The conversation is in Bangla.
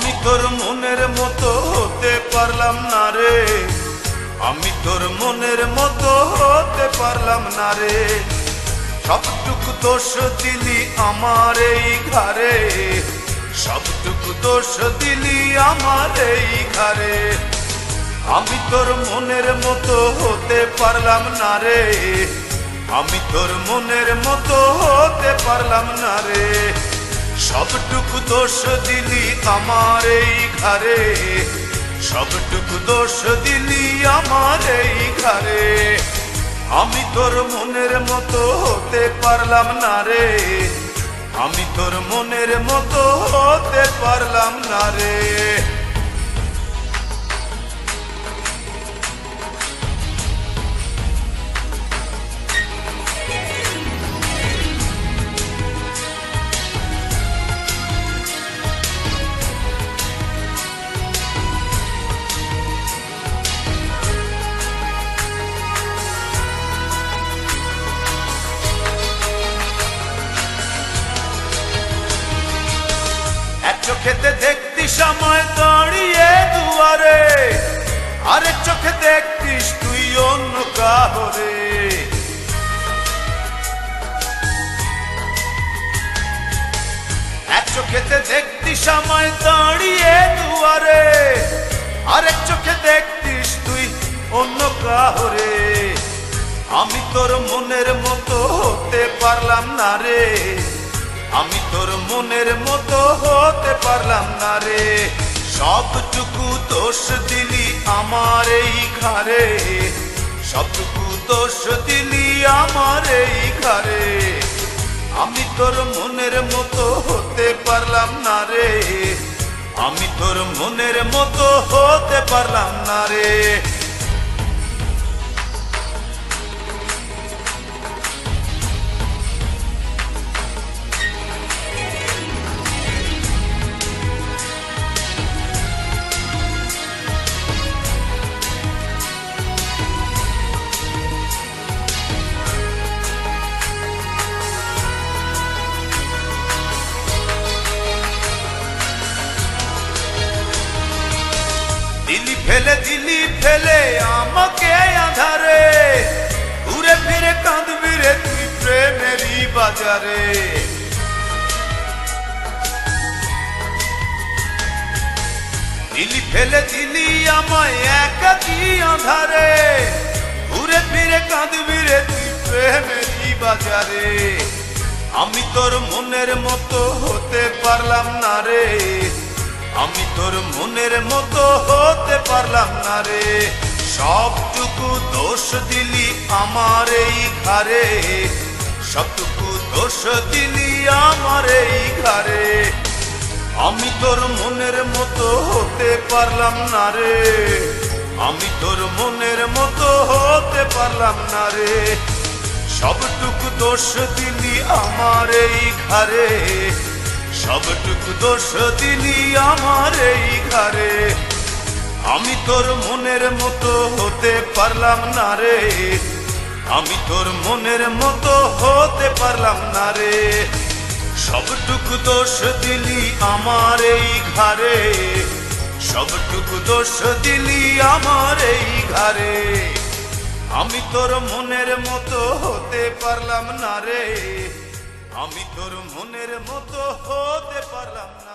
আমি তোর মনের মতো হতে পারলাম না রে, আমি তোর মনের মতো হতে পারলাম না রে। সবটুকু দোষ দিলি আমার এই ঘরে, সবটুকু দোষ দিলি আমার এই ঘরে। আমি তোর মনের মতো হতে পারলাম না রে, আমি তোর মনের মতো হতে পারলাম না রে। সবটুকু দোষ দিলি আমার এই ঘরে, সবটুকু দোষ দিলি আমার এই ঘরে। আমি তোর মনের মতো হতে পারলাম না রে, আমি তোর মনের মতো হতে পারলাম না রে। চোখেতে দেখতিস আমায় দাঁড়িয়ে দুয়ারে, আরেক চোখে দেখতিস তুই অন্য কাহরে। এক চোখেতে দেখতিস আমায় দাঁড়িয়ে দুয়ারে, আরেক চোখে দেখতিস তুই অন্য কাহরে। আমি তোর মনের মতো হতে পারলাম না রে, আমি তোর মনের মতো হতে পারলাম না রে। সবটুকু দোষ দিলি আমার এই ঘরে, সবটুকু দোষ দিলি আমার এই ঘরে। আমি তোর মনের মতো হতে পারলাম না রে, আমি তোর মনের মতো হতে পারলাম না রে। দিলি ফেলে আমাকে আধারে, ঘুরে ফিরে কাঁদবি রে তুই প্রেমেরই বাজারে। দিলি ফেলে দিলি আমায় একাকী আধারে, ঘুরে ফিরে কাঁদবি রে তুই প্রেমেরই বাজারে। আমি তোর মনের মতো হতে পারলাম না রে, আমি তোর মনের মতো হতে পারলাম না রে। সবটুকু দোষ দিলি আমার এই ঘরে, সবটুকু দোষ দিলি আমার এই ঘরে। আমি তোর মনের মতো হতে পারলাম না রে, আমি তোর মনের মতো হতে পারলাম না রে। সবটুকু দোষ দিলি আমার এই ঘরে, সবটুকু দোষ দিলি আমার এই ঘরে। আমি তোর মনের মতো হতে পারলাম না রে, আমি তোর মনের মতো হতে পারলাম না রে। সবটুকু দোষ দিলি আমার এই ঘরে, সবটুকু দোষ দিলি আমার এই ঘরে। আমি তোর মনের মতো হতে পারলাম না রে, আমি তোর মনের মতো হতে পারলাম না।